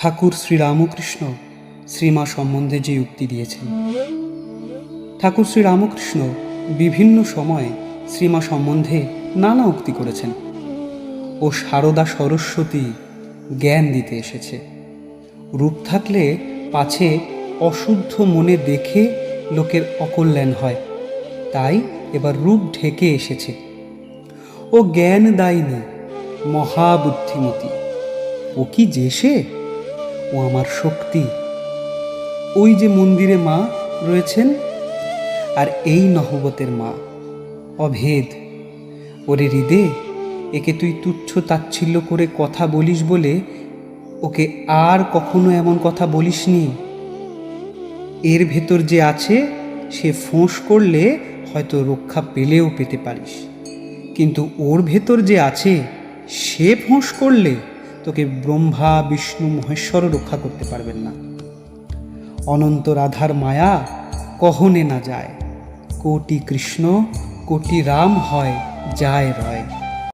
ঠাকুর শ্রীরামকৃষ্ণ শ্রীমা সম্বন্ধে যে উক্তি দিয়েছেন। ঠাকুর শ্রীরামকৃষ্ণ বিভিন্ন সময়ে শ্রীমা সম্বন্ধে নানা উক্তি করেছেন। ও সারদা সরস্বতী জ্ঞান দিতে এসেছে। রূপ থাকলে পাছে অশুদ্ধ মনে দেখে লোকের অকল্যাণ হয়, তাই এবার রূপ ঢেকে এসেছে। ও জ্ঞান দায়নি, মহাবুদ্ধিমতী। ও কি যে সে? ও আমার শক্তি। ওই যে মন্দিরে মা রয়েছেন, আর এই নহবতের মা, অভেদ। ওরে হৃদে, একে তুই তুচ্ছ তাচ্ছিল্য করে কথা বলিস বলে ওকে আর কখনো এমন কথা বলিসনি। এর ভেতর যে আছে সে ফোঁস করলে হয়তো রক্ষা পেলেও পেতে পারিস, কিন্তু ওর ভেতর যে আছে সে ফোঁস করলে তোকে ব্রহ্মা বিষ্ণু মহেশ্বরও রক্ষা করতে পারবেন না। অনন্ত রাধার মায়া কহনে না যায়, কোটি কৃষ্ণ কোটি রাম হয় যায় রয়।